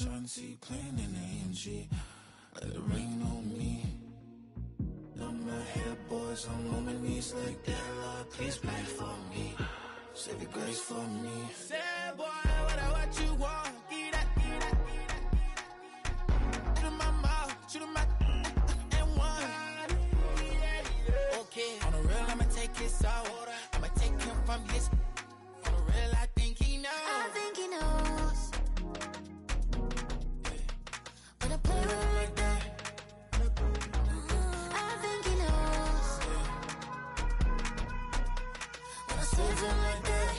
Shanty playing in AMG. Let it rain on me. I'm not here, boys. I'm on my knees like that. Lord, please pray for me. Save your grace for me. Say, boy, what you want? Get that. Shoot in my mouth, shoot in my and one. Okay, on the real, I'ma take his out. I'ma take him from his. On the real, I think he knows. I think he knows. When I play with him like that, I think he knows. When I save him like that,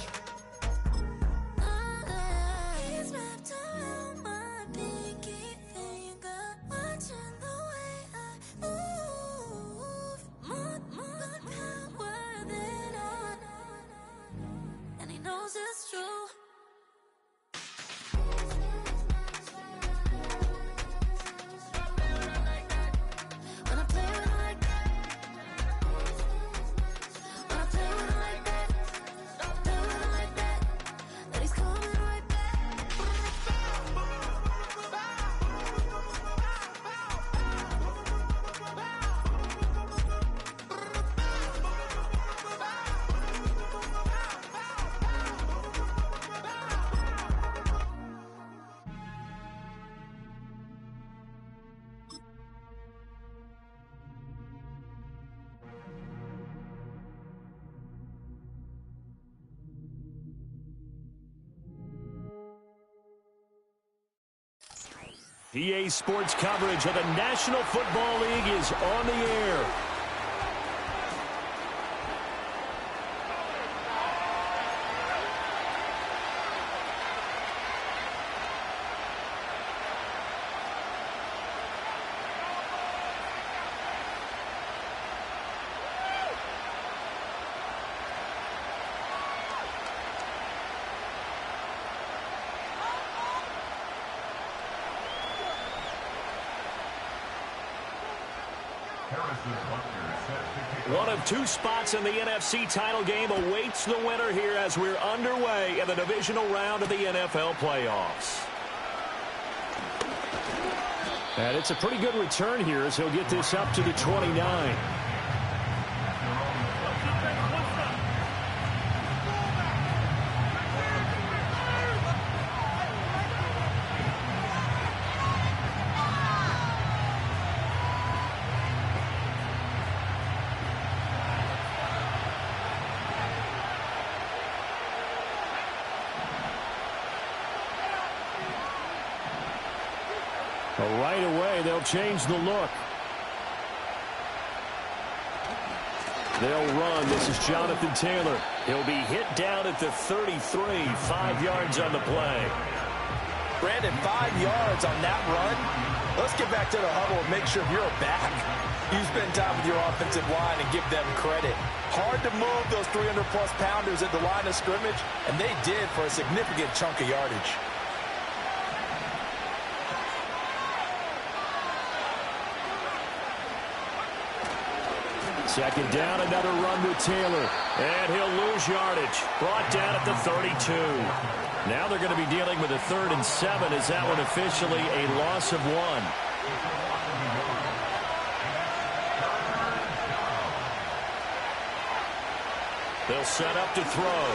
he's wrapped around my pinky finger, watching the way I move. More power than on, and he knows it's true. EA Sports coverage of the National Football League is on the air. One of two spots in the NFC title game awaits the winner here as we're underway in the divisional round of the NFL playoffs. And it's a pretty good return here as he'll get this up to the 29. Right away, they'll change the look. They'll run. This is Jonathan Taylor. He'll be hit down at the 33, 5 yards on the play. Brandon, 5 yards on that run. Let's get back to the huddle and make sure you're back. You spend time with your offensive line and give them credit. Hard to move those 300-plus pounders at the line of scrimmage, and they did for a significant chunk of yardage. Second down, another run with Taylor. And he'll lose yardage. Brought down at the 32. Now they're going to be dealing with a 3rd and 7 as that one officially a loss of 1. They'll set up to throw.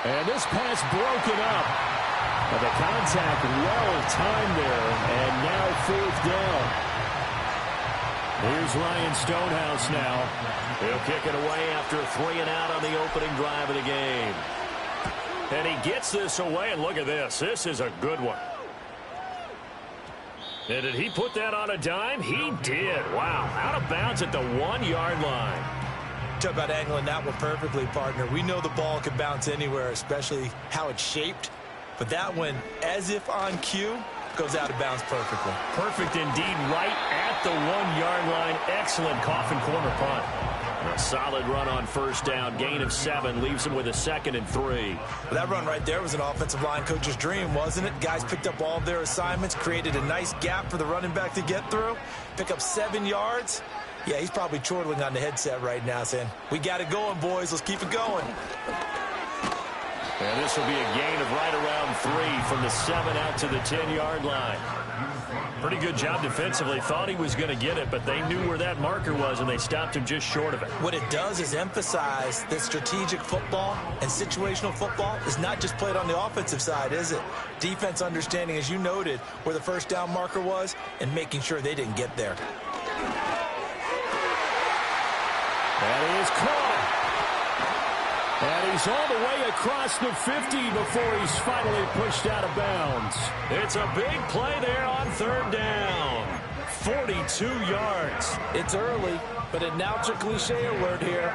And this pass broken up. But the contact well timed there. And now 4th down. Here's Ryan Stonehouse now. He'll kick it away after a 3 and out on the opening drive of the game. And he gets this away, and look at this. This is a good one. And did he put that on a dime? He did. Wow. Out of bounds at the 1-yard line. Talk about angling that one perfectly, partner. We know the ball can bounce anywhere, especially how it's shaped. But that one, as if on cue, goes out of bounds perfectly. Perfect indeed, right at the 1-yard line. Excellent coffin corner punt. A solid run on 1st down. Gain of 7 leaves him with a 2nd and 3. Well, that run right there was an offensive line coach's dream, wasn't it? Guys picked up all of their assignments, created a nice gap for the running back to get through, pick up 7 yards. Yeah, he's probably chortling on the headset right now saying, we got it going, boys. Let's keep it going. And this will be a gain of right around 3 from the 7 out to the 10-yard line. Pretty good job defensively. Thought he was going to get it, but they knew where that marker was, and they stopped him just short of it. What it does is emphasize that strategic football and situational football is not just played on the offensive side, is it? Defense understanding, as you noted, where the first down marker was and making sure they didn't get there. That is caught. And he's all the way across the 50 before he's finally pushed out of bounds. It's a big play there on 3rd down. 42 yards. It's early, but announcer cliche alert here.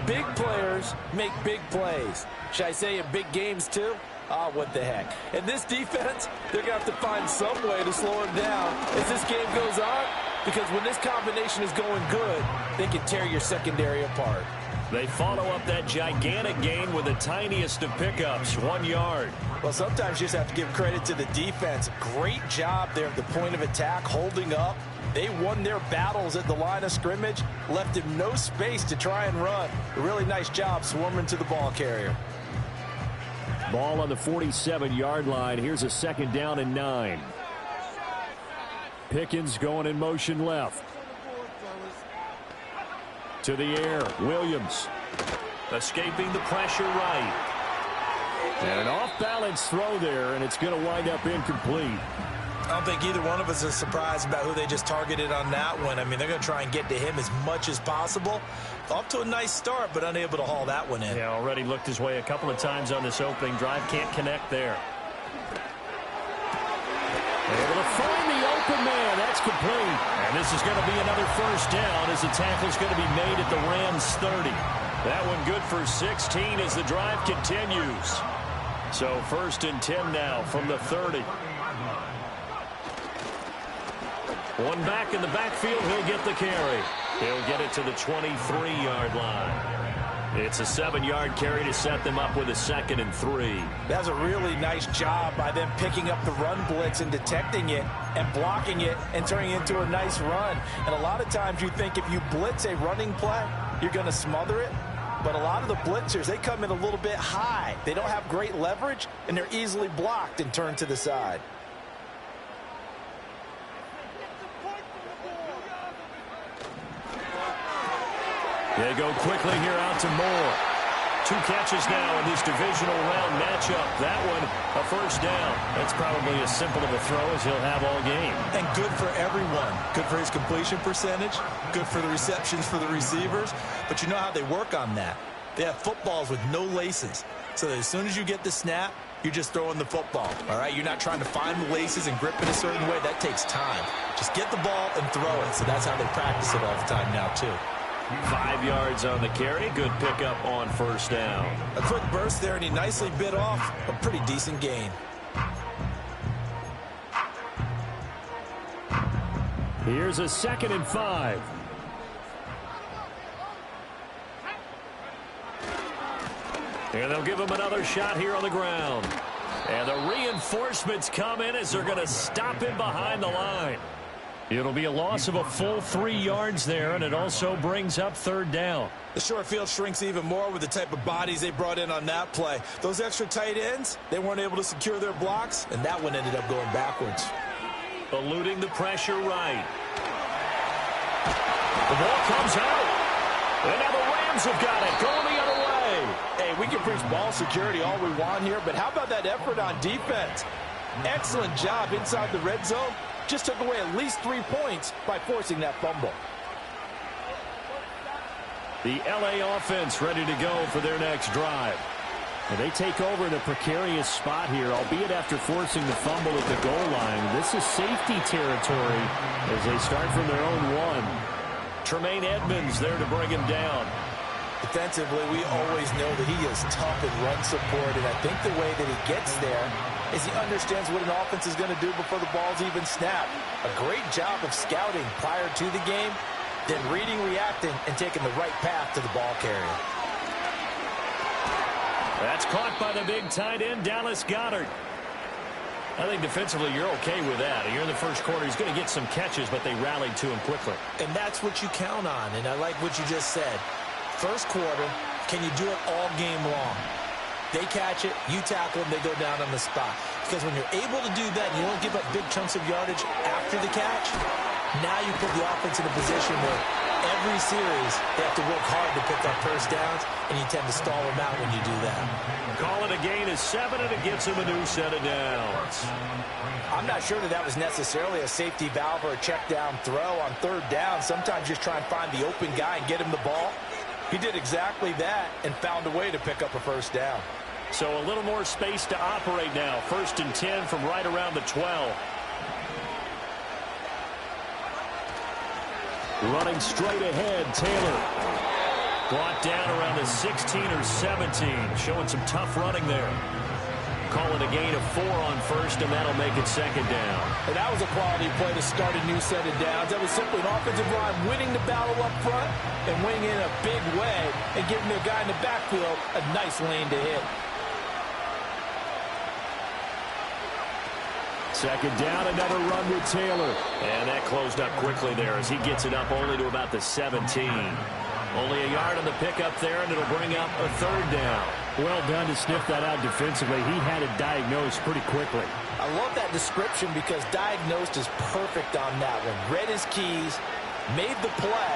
Big players make big plays. Should I say in big games too? Ah, what the heck. And this defense, they're going to have to find some way to slow him down as this game goes on, because when this combination is going good, they can tear your secondary apart. They follow up that gigantic gain with the tiniest of pickups, 1 yard. Well, sometimes you just have to give credit to the defense. Great job there at the point of attack, holding up. They won their battles at the line of scrimmage, left him no space to try and run. A really nice job swarming to the ball carrier. Ball on the 47-yard line. Here's a 2nd down and 9. Pickens going in motion left. To the air, Williams escaping the pressure right. And an off-balance throw there, and it's going to wind up incomplete. I don't think either one of us is surprised about who they just targeted on that one. I mean, they're going to try and get to him as much as possible. Off to a nice start, but unable to haul that one in. Yeah, already looked his way a couple of times on this opening drive. Can't connect there. Able to find the open man. That's complete. And this is going to be another 1st down as the tackle's going to be made at the Rams' 30. That one good for 16 as the drive continues. So 1st and 10 now from the 30. One back in the backfield. He'll get the carry. He'll get it to the 23-yard line. It's a 7-yard carry to set them up with a 2nd and 3. That's a really nice job by them picking up the run blitz and detecting it and blocking it and turning it into a nice run. And a lot of times you think if you blitz a running play, you're going to smother it. But a lot of the blitzers, they come in a little bit high. They don't have great leverage, and they're easily blocked and turned to the side. They go quickly here out to Moore. 2 catches now in this divisional round matchup. That one, a 1st down. That's probably as simple of a throw as he'll have all game. And good for everyone. Good for his completion percentage. Good for the receptions for the receivers. But you know how they work on that. They have footballs with no laces. So that as soon as you get the snap, you're just throwing the football. All right? You're not trying to find the laces and grip it a certain way. That takes time. Just get the ball and throw it. So that's how they practice it all the time now, too. 5 yards on the carry. Good pickup on 1st down. A quick burst there, and he nicely bit off a pretty decent gain. Here's a 2nd and 5. And they'll give him another shot here on the ground. And the reinforcements come in as they're going to stop him behind the line. It'll be a loss of a full 3 yards there, and it also brings up 3rd down. The short field shrinks even more with the type of bodies they brought in on that play. Those extra tight ends, they weren't able to secure their blocks, and that one ended up going backwards. Eluding the pressure right. The ball comes out. And now the Rams have got it, going the other way. Hey, we can preach ball security all we want here, but how about that effort on defense? Excellent job inside the red zone. Just took away at least 3 points by forcing that fumble. The LA offense ready to go for their next drive. And they take over in a precarious spot here, albeit after forcing the fumble at the goal line. This is safety territory as they start from their own 1. Tremaine Edmonds there to bring him down. Defensively, we always know that he is tough in run support, and I think the way that he gets there is he understands what an offense is going to do before the ball's even snapped. A great job of scouting prior to the game, then reading, reacting, and taking the right path to the ball carrier. That's caught by the big tight end, Dallas Goedert. I think defensively you're okay with that. You're in the first quarter. He's going to get some catches, but they rallied to him quickly. And that's what you count on, and I like what you just said. First quarter, can you do it all game long? They catch it, you tackle them, they go down on the spot. Because when you're able to do that and you don't give up big chunks of yardage after the catch, now you put the offense in a position where every series they have to work hard to pick up first downs, and you tend to stall them out when you do that. Call it a gain of 7, and it gets him a new set of downs. I'm not sure that was necessarily a safety valve or a check down throw on third down. Sometimes just try and find the open guy and get him the ball. He did exactly that and found a way to pick up a first down. So a little more space to operate now. 1st and 10 from right around the 12. Running straight ahead, Taylor. Brought down around the 16 or 17. Showing some tough running there. Call it a gain of 4 on 1st, and that'll make it 2nd down. And that was a quality play to start a new set of downs. That was simply an offensive line winning the battle up front and winning in a big way and giving their guy in the backfield a nice lane to hit. 2nd down, another run with Taylor. And that closed up quickly there as he gets it up only to about the 17. Only a yard on the pickup there, and it'll bring up a 3rd down. Well done to sniff that out defensively. He had it diagnosed pretty quickly. I love that description because diagnosed is perfect on that one. Read his keys, made the play,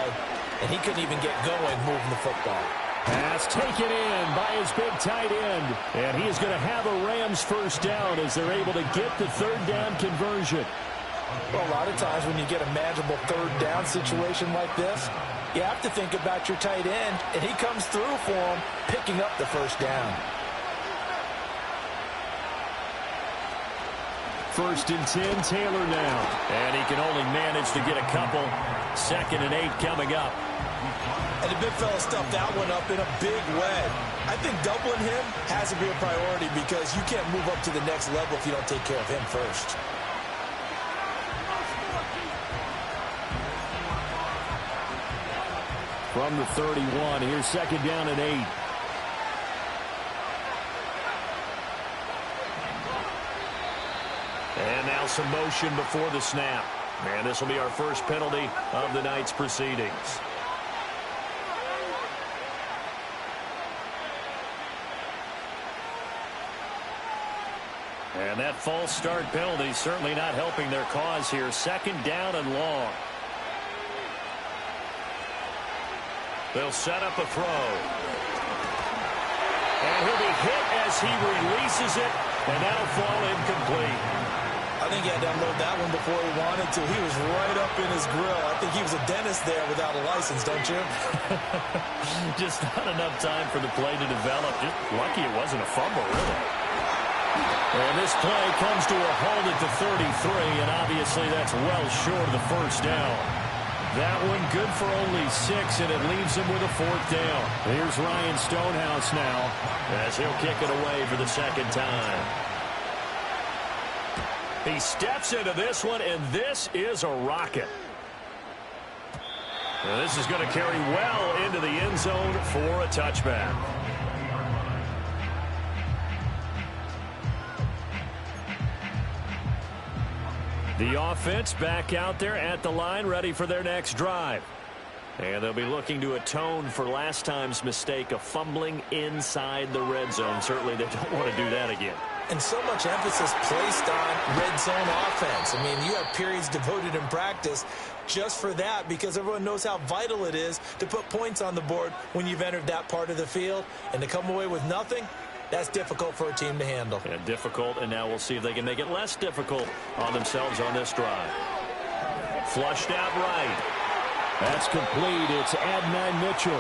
and he couldn't even get going moving the football. Pass taken in by his big tight end. And he is going to have a Rams 1st down as they're able to get the 3rd down conversion. Well, a lot of times when you get a manageable 3rd down situation like this, you have to think about your tight end, and he comes through for him, picking up the 1st down. 1st and 10, Taylor now. And he can only manage to get a couple. 2nd and 8 coming up. And the big fella stuffed that one up in a big way. I think doubling him has to be a priority because you can't move up to the next level if you don't take care of him first. From the 31, here's 2nd down and 8. And now some motion before the snap. And this will be our first penalty of the night's proceedings. And that false start penalty certainly not helping their cause here. 2nd down and long. They'll set up a throw. And he'll be hit as he releases it, and that'll fall incomplete. I think he had to unload that one before he wanted to. He was right up in his grill. I think he was a dentist there without a license, don't you? Just not enough time for the play to develop. Just lucky it wasn't a fumble, really. And this play comes to a halt at the 33, and obviously that's well short of the 1st down. That one good for only 6, and it leaves him with a 4th down. Here's Ryan Stonehouse now as he'll kick it away for the 2nd time. He steps into this one, and this is a rocket. Now this is going to carry well into the end zone for a touchback. The offense back out there at the line, ready for their next drive. And they'll be looking to atone for last time's mistake of fumbling inside the red zone. Certainly they don't want to do that again. And so much emphasis placed on red zone offense. I mean, you have periods devoted in practice just for that because everyone knows how vital it is to put points on the board when you've entered that part of the field. And to come away with nothing, that's difficult for a team to handle. Yeah, difficult, and now we'll see if they can make it less difficult on themselves on this drive. Flushed out right. That's complete. It's Adnan Mitchell.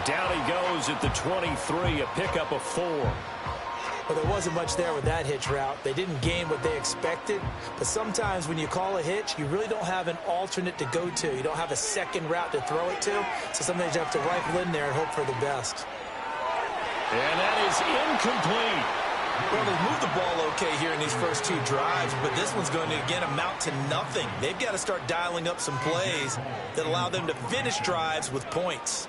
Down he goes at the 23, a pickup of 4. Well, there wasn't much there with that hitch route. They didn't gain what they expected. But sometimes when you call a hitch, you really don't have an alternate to go to. You don't have a second route to throw it to. So sometimes you have to rifle in there and hope for the best. And that is incomplete. Well, they've moved the ball okay here in these first 2 drives, but this one's going to, again, amount to nothing. They've got to start dialing up some plays that allow them to finish drives with points.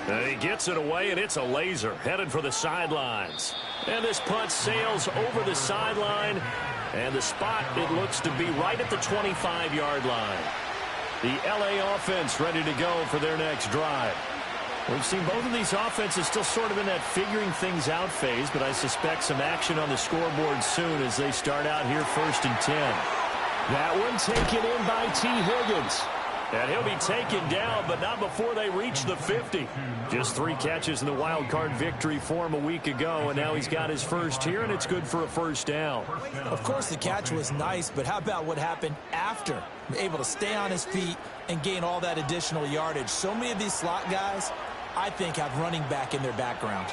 And he gets it away, and it's a laser headed for the sidelines. And this punt sails over the sideline, and the spot, it looks to be right at the 25-yard line. The LA offense ready to go for their next drive. We've seen both of these offenses still sort of in that figuring things out phase, but I suspect some action on the scoreboard soon as they start out here 1st and 10. That one taken in by T. Higgins. And he'll be taken down, but not before they reach the 50. Just 3 catches in the wild card victory for him a week ago, and now he's got his first here, and it's good for a first down. Of course, the catch was nice, but how about what happened after? Able to stay on his feet and gain all that additional yardage. So many of these slot guys, I think, have running back in their background.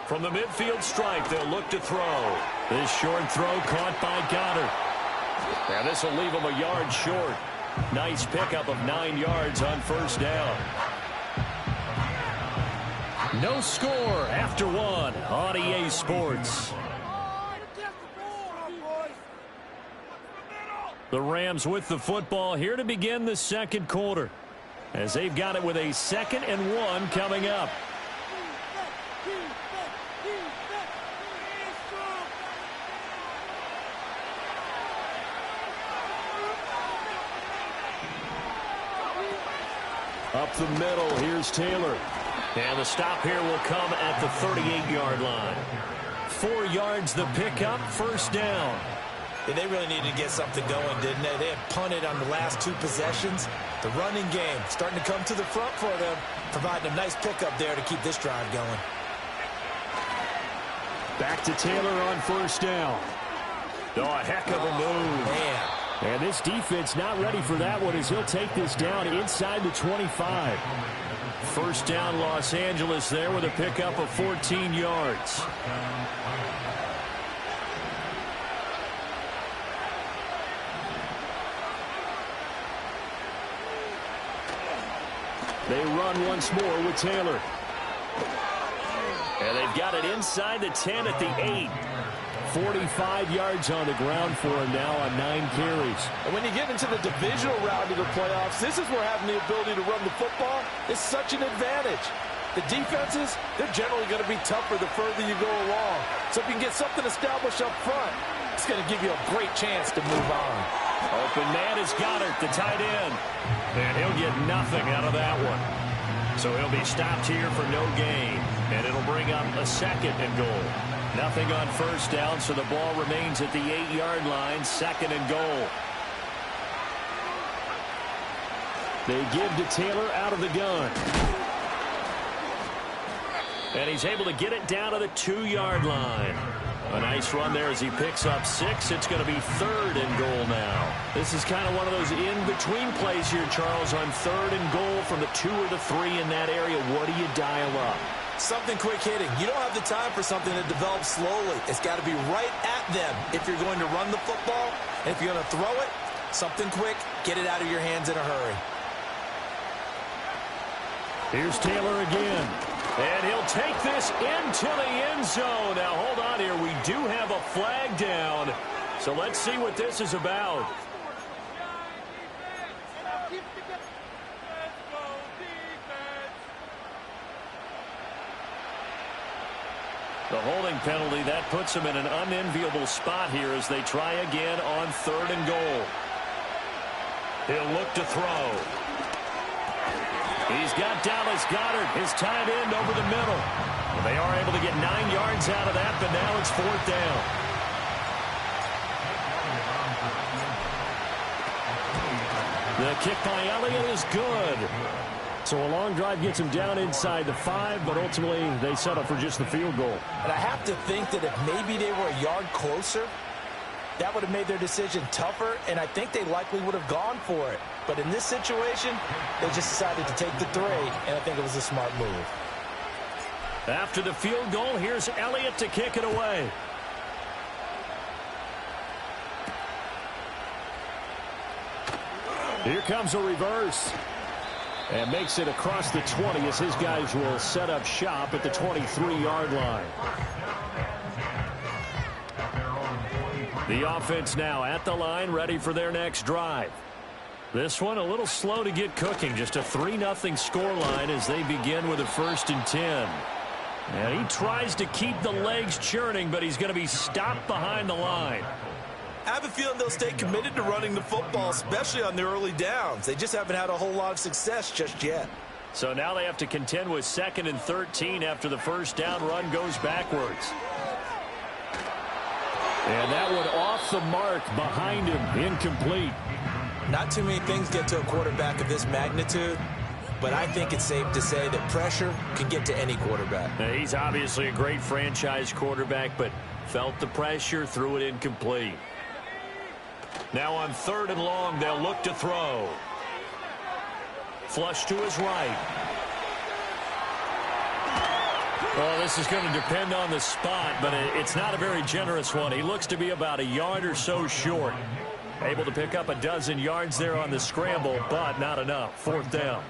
From the midfield stripe, they'll look to throw. This short throw caught by Goddard. And this will leave him a yard short. Nice pickup of 9 yards on first down. No score after 1 on EA Sports. The Rams with the football here to begin the second quarter, as they've got it with a 2nd and 1 coming up. Up the middle, here's Taylor. And the stop here will come at the 38-yard line. 4 yards the pickup, first down. Yeah, they really needed to get something going, didn't they? They had punted on the last 2 possessions. The running game starting to come to the front for them, providing a nice pickup there to keep this drive going. Back to Taylor on first down. Oh, a heck of a move. Man. And this defense not ready for that one as he'll take this down inside the 25. First down Los Angeles there with a pickup of 14 yards. They run once more with Taylor. And they've got it inside the 10 at the 8. 45 yards on the ground for him now on 9 carries. And when you get into the divisional round of the playoffs, this is where having the ability to run the football is such an advantage. The defenses, they're generally going to be tougher the further you go along. So if you can get something established up front, it's going to give you a great chance to move on. Open man is Goddard, the tight end. And he'll get nothing out of that one. So he'll be stopped here for no gain. And it'll bring up a 2nd and goal. Nothing on first down, so the ball remains at the 8-yard line, 2nd and goal. They give to Taylor out of the gun. And he's able to get it down to the 2-yard line. A nice run there as he picks up 6. It's going to be 3rd and goal now. This is kind of one of those in-between plays here, Charles, on 3rd and goal from the 2 or the 3 in that area. What do you dial up? Something quick hitting. You don't have the time for something that develops slowly. It's got to be right at them if you're going to run the football. And if you're going to throw it, something quick, get it out of your hands in a hurry. Here's Taylor again. And he'll take this into the end zone. Now, hold on here. We do have a flag down. So let's see what this is about. The holding penalty, that puts him in an unenviable spot here as they try again on 3rd and goal. He'll look to throw. He's got Dallas Goddard, his tight end, over the middle. Well, they are able to get 9 yards out of that, but now it's 4th down. The kick by Elliott is good. So a long drive gets him down inside the 5, but ultimately they settle for just the field goal. And I have to think that if maybe they were a yard closer, that would have made their decision tougher, and I think they likely would have gone for it. But in this situation, they just decided to take the 3, and I think it was a smart move. After the field goal, here's Elliott to kick it away. Here comes a reverse. And makes it across the 20 as his guys will set up shop at the 23-yard line. The offense now at the line, ready for their next drive. This one a little slow to get cooking. Just a 3-0 scoreline as they begin with a 1st and 10. And he tries to keep the legs churning, but he's going to be stopped behind the line. I have a feeling they'll stay committed to running the football, especially on the early downs. They just haven't had a whole lot of success just yet. So now they have to contend with 2nd and 13 after the first down run goes backwards. And that one off the mark behind him, incomplete. Not too many things get to a quarterback of this magnitude, but I think it's safe to say that pressure can get to any quarterback. Now, he's obviously a great franchise quarterback, but felt the pressure, threw it incomplete. Now on 3rd and long, they'll look to throw. Flush to his right. Well, this is going to depend on the spot, but it's not a very generous one. He looks to be about a yard or so short. Able to pick up a dozen yards there on the scramble, but not enough. 4th down.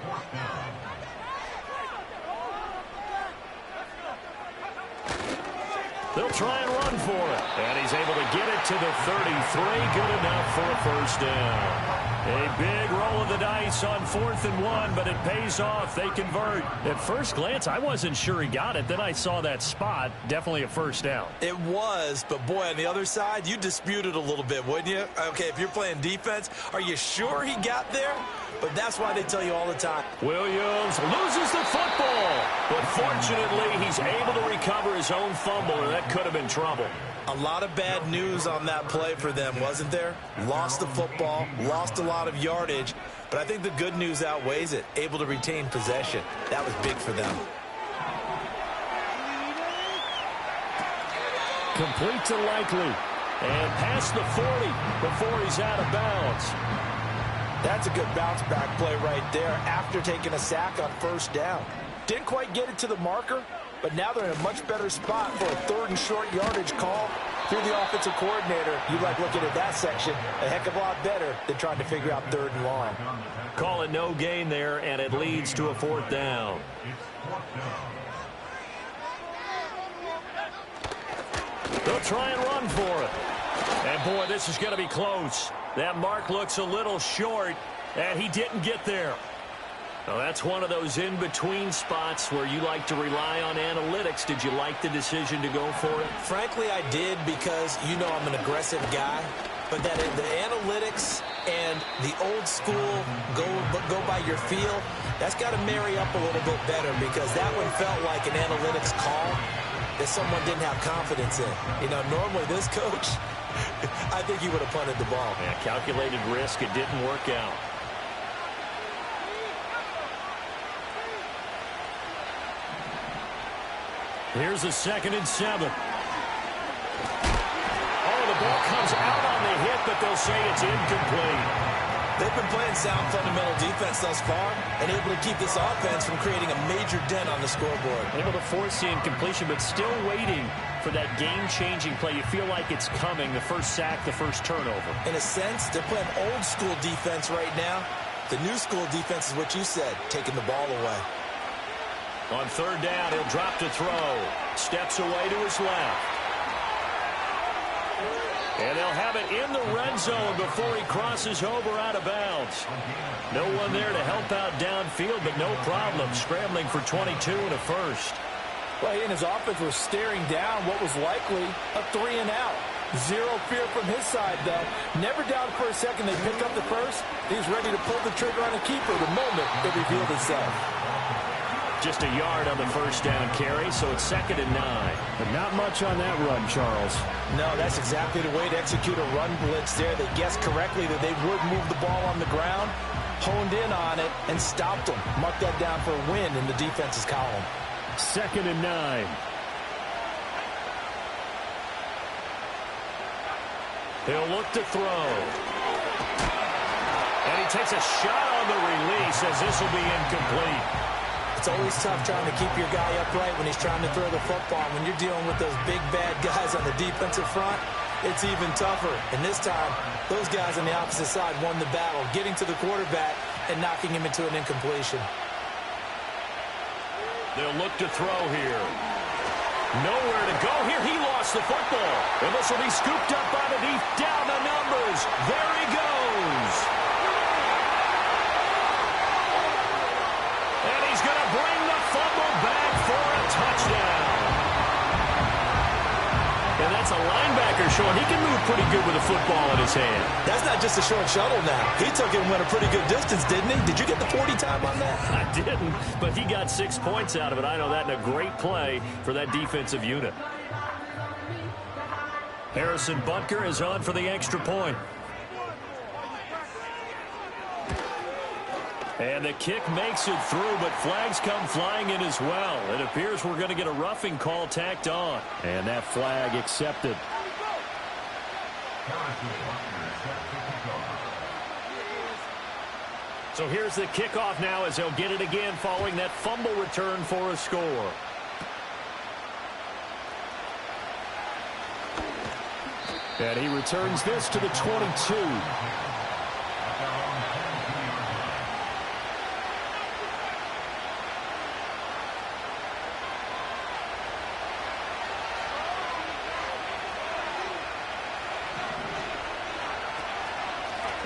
They'll try and run for it. And he's able to get it to the 33. Good enough for a first down. A big roll of the dice on 4th and 1, but it pays off. They convert. At first glance, I wasn't sure he got it. Then I saw that spot. Definitely a first down. It was, but boy, on the other side, you dispute it a little bit, wouldn't you? Okay, if you're playing defense, are you sure he got there? But that's why they tell you all the time. Williams loses the football, but fortunately, he's able to recover his own fumble, or that could have been trouble. A lot of bad news on that play for them, wasn't there? Lost the football, lost a lot of yardage, but I think the good news outweighs it. Able to retain possession. That was big for them. Complete to Likely, and past the 40 before he's out of bounds. That's a good bounce back play right there after taking a sack on 1st down. Didn't quite get it to the marker, but now they're in a much better spot for a 3rd and short yardage call. Through the offensive coordinator, you like looking at that section a heck of a lot better than trying to figure out 3rd and long. Call it no gain there, and it leads to a 4th down. They'll try and run for it. And, boy, this is going to be close. That mark looks a little short, and he didn't get there. Well, that's one of those in-between spots where you like to rely on analytics. Did you like the decision to go for it? Frankly, I did, because you know I'm an aggressive guy. But that the analytics and the old school go by your feel, that's got to marry up a little bit better, because that one felt like an analytics call that someone didn't have confidence in. You know, normally this coach, I think he would have punted the ball. Yeah, calculated risk. It didn't work out. Here's a 2nd and 7. Oh, the ball comes out on the hit, but they'll say it's incomplete. They've been playing sound fundamental defense thus far and able to keep this offense from creating a major dent on the scoreboard. Able to force the incompletion, but still waiting for that game-changing play. You feel like it's coming, the first sack, the first turnover. In a sense, they're playing old-school defense right now. The new school defense is what you said, taking the ball away. On 3rd down, he'll drop to throw. Steps away to his left. And they'll have it in the red zone before he crosses over out of bounds. No one there to help out downfield, but no problem. Scrambling for 22 and a first. Well, he and his offense were staring down what was likely a 3 and out. Zero fear from his side, though. Never doubted for a second they picked up the first. He was ready to pull the trigger on a keeper the moment it revealed itself. Just a yard on the first down carry, so it's 2nd and 9. But not much on that run, Charles. No, that's exactly the way to execute a run blitz there. They guessed correctly that they would move the ball on the ground, honed in on it, and stopped them. Mark that down for a win in the defense's column. 2nd and 9. He'll look to throw. And he takes a shot on the release as this will be incomplete. It's always tough trying to keep your guy upright when he's trying to throw the football. When you're dealing with those big, bad guys on the defensive front, it's even tougher. And this time, those guys on the opposite side won the battle, getting to the quarterback and knocking him into an incompletion. They'll look to throw here. Nowhere to go here. He lost the football. And this will be scooped up by the deep. Down the numbers. There he goes. And he's going to bring the fumble back for a touchdown. That's a linebacker showing he can move pretty good with a football in his hand. That's not just a short shuttle now. He took it and went a pretty good distance, didn't he? Did you get the 40 time on that? I didn't, but he got 6 points out of it. I know that in a great play for that defensive unit. Harrison Butker is on for the extra point. And the kick makes it through, but flags come flying in as well. It appears we're going to get a roughing call tacked on. And that flag accepted. So here's the kickoff now as they'll get it again following that fumble return for a score. And he returns this to the 22.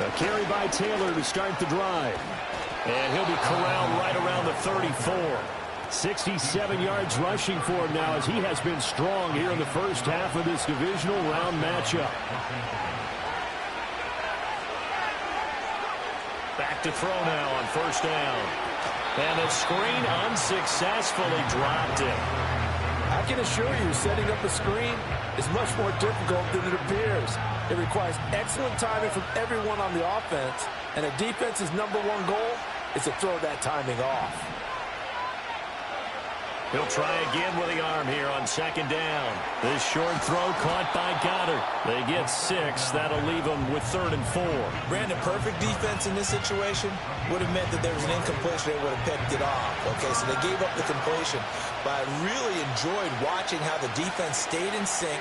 A carry by Taylor to start the drive. And he'll be corralled right around the 34. 67 yards rushing for him now as he has been strong here in the first half of this divisional round matchup. Back to throw now on first down. And the screen unsuccessfully dropped it. I can assure you, setting up a screen is much more difficult than it appears. It requires excellent timing from everyone on the offense, and a defense's #1 goal is to throw that timing off. He'll try again with the arm here on second down. This short throw caught by Goddard. They get 6. That'll leave them with 3rd and 4. Brandon, perfect defense in this situation would have meant that there was an incompletion. They would have picked it off. Okay, so they gave up the completion. But I really enjoyed watching how the defense stayed in sync,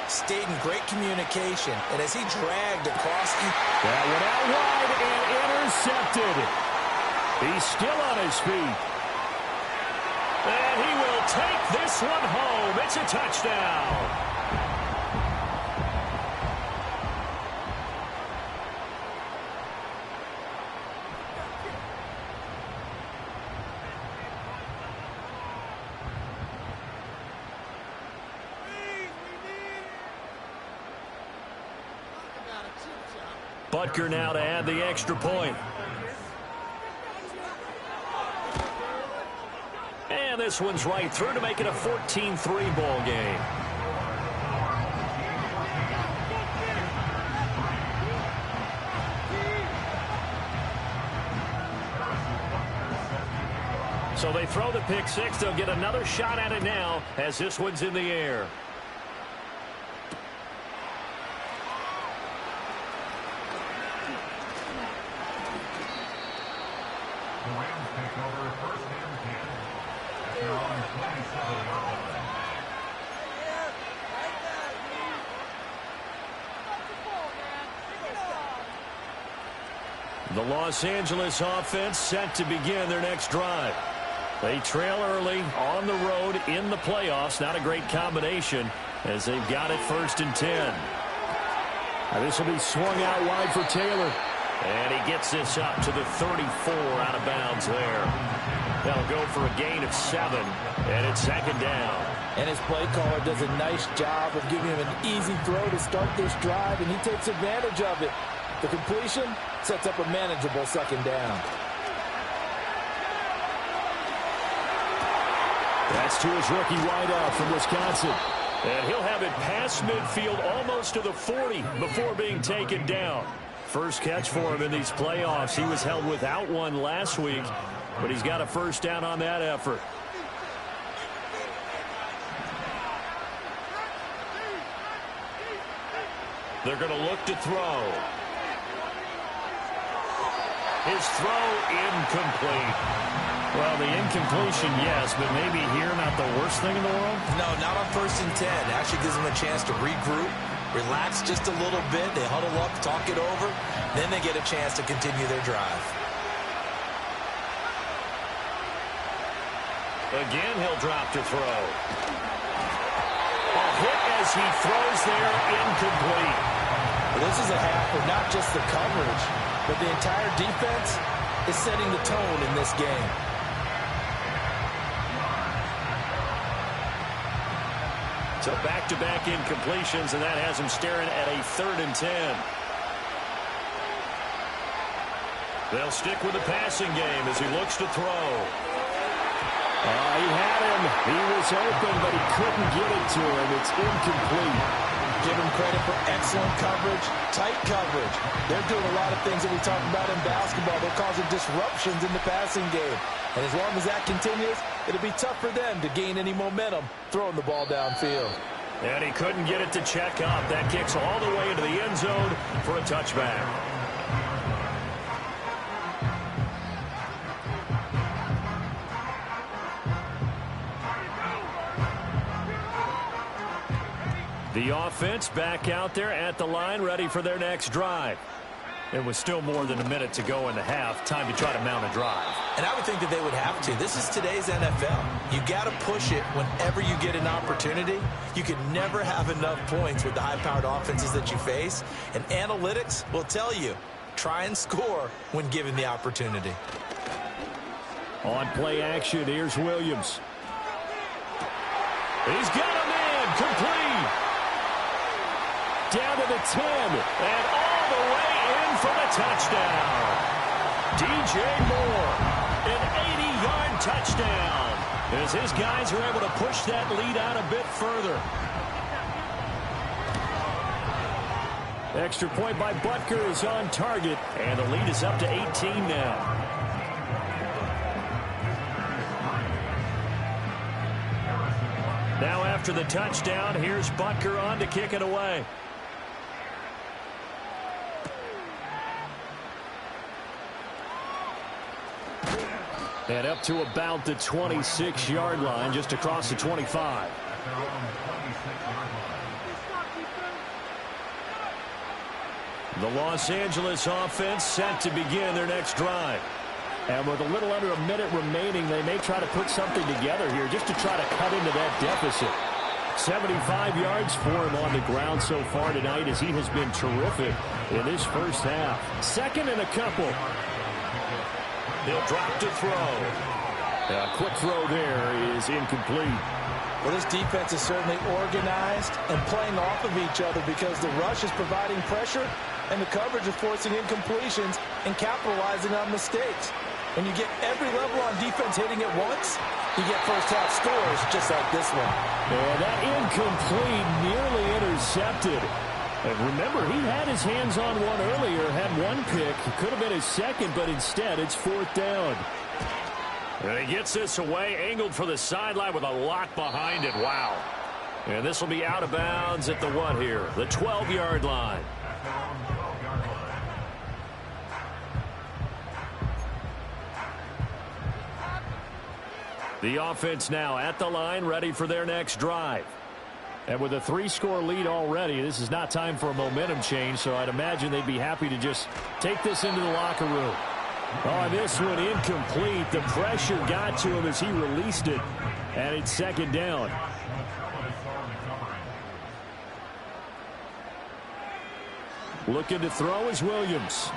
stayed in great communication, and as he dragged across that went out wide and intercepted. He's still on his feet. And he will take this one home. It's a touchdown. Butker now to add the extra point. And this one's right through to make it a 14-3 ball game. So they throw the pick six. They'll get another shot at it now as this one's in the air. The Los Angeles offense set to begin their next drive. They trail early on the road in the playoffs. Not a great combination as they've got it 1st and 10. Now this will be swung out wide for Taylor. And he gets this up to the 34 out of bounds there. They'll go for a gain of 7, and it's 2nd down. And his play caller does a nice job of giving him an easy throw to start this drive, and he takes advantage of it. The completion sets up a manageable 2nd down. That's to his rookie wideout from Wisconsin. And he'll have it past midfield almost to the 40 before being taken down. First catch for him in these playoffs. He was held without one last week, but he's got a 1st down on that effort. They're going to look to throw. His throw incomplete. Well, the incompletion, yes, but maybe here not the worst thing in the world? No, not on 1st and 10. Actually gives them a chance to regroup, relax just a little bit. They huddle up, talk it over. Then they get a chance to continue their drive. Again, he'll drop to throw. A hit as he throws there, incomplete. Well, this is a half where not just the coverage, but the entire defense is setting the tone in this game. So back-to-back incompletions, and that has him staring at a 3rd and 10. They'll stick with the passing game as he looks to throw. He had him. He was open, but he couldn't get it to him. It's incomplete. Give him credit for excellent coverage, tight coverage. They're doing a lot of things that we talk about in basketball. They're causing disruptions in the passing game. And as long as that continues, it'll be tough for them to gain any momentum throwing the ball downfield. And he couldn't get it to check up. That kicks all the way into the end zone for a touchback. The offense back out there at the line, ready for their next drive. It was still more than a minute to go in the half. Time to try to mount a drive. And I would think that they would have to. This is today's NFL. You got to push it whenever you get an opportunity. You can never have enough points with the high-powered offenses that you face. And analytics will tell you, try and score when given the opportunity. On play action, here's Williams. He's got him in, complete. Down to the 10. And all the way in for the touchdown. DJ Moore, an 80-yard touchdown. As his guys are able to push that lead out a bit further. Extra point by Butker is on target. And the lead is up to 18 now. Now after the touchdown, here's Butker on to kick it away. And up to about the 26-yard line, just across the 25. The Los Angeles offense set to begin their next drive. And with a little under a minute remaining, they may try to put something together here just to try to cut into that deficit. 75 yards for him on the ground so far tonight as he has been terrific in this first half. 2nd and a couple. He'll drop to throw. A quick throw there is incomplete. Well, this defense is certainly organized and playing off of each other because the rush is providing pressure and the coverage is forcing incompletions and capitalizing on mistakes. When you get every level on defense hitting at once, you get first-half scores just like this one. And that incomplete, nearly intercepted. And remember, he had his hands on one earlier, had one pick. Could have been his second, but instead it's 4th down. And he gets this away, angled for the sideline with a lot behind it. Wow. And this will be out of bounds at the what here? The 12-yard line. The offense now at the line, ready for their next drive. And with a 3-score lead already, this is not time for a momentum change, so I'd imagine they'd be happy to just take this into the locker room. Oh, this one incomplete. The pressure got to him as he released it, and it's 2nd down. Looking to throw is Williams.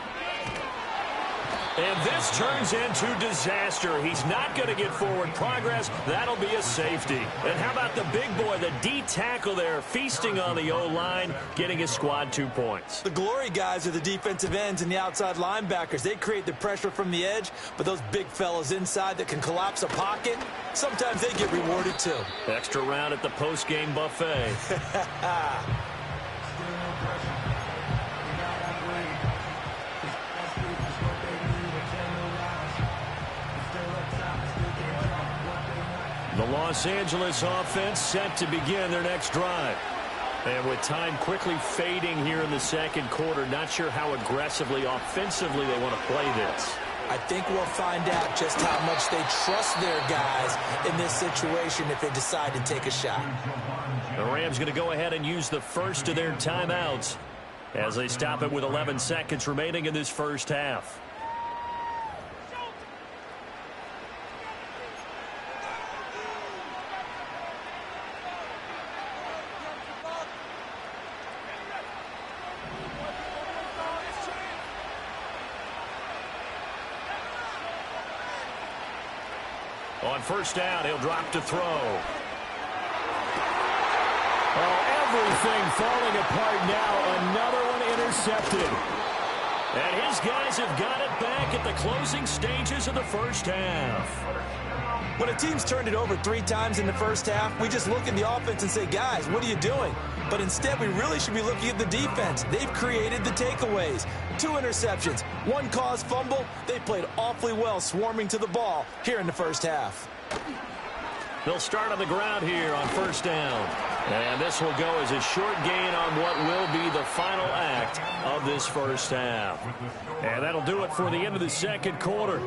And this turns into disaster. He's not going to get forward progress. That'll be a safety. And how about the big boy, the D tackle there, feasting on the O-line, getting his squad 2 points. The glory guys are the defensive ends and the outside linebackers. They create the pressure from the edge, but those big fellas inside that can collapse a pocket, sometimes they get rewarded too. Extra round at the post-game buffet. The Los Angeles offense set to begin their next drive. And with time quickly fading here in the 2nd quarter, not sure how aggressively, offensively they want to play this. I think we'll find out just how much they trust their guys in this situation if they decide to take a shot. The Rams going to go ahead and use the first of their timeouts as they stop it with 11 seconds remaining in this first half. On 1st down, he'll drop to throw. Oh, everything falling apart now. Another one intercepted. And his guys have got it back at the closing stages of the first half. When a team's turned it over 3 times in the first half, we just look at the offense and say, guys, what are you doing? But instead, we really should be looking at the defense. They've created the takeaways. 2 interceptions, 1 caused fumble. They played awfully well swarming to the ball here in the first half. They'll start on the ground here on first down. And this will go as a short gain on what will be the final act of this first half. And that'll do it for the end of the second quarter.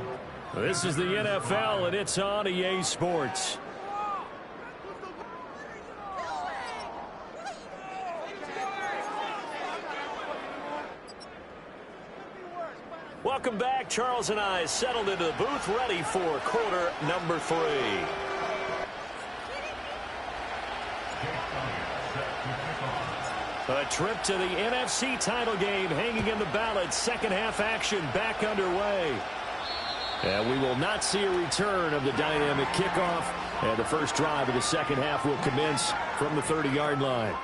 This is the NFL, and it's on EA Sports. Welcome back. Charles and I settled into the booth, ready for quarter number 3. A trip to the NFC title game hanging in the balance. Second half action back underway. And we will not see a return of the dynamic kickoff. And the first drive of the second half will commence from the 30-yard line.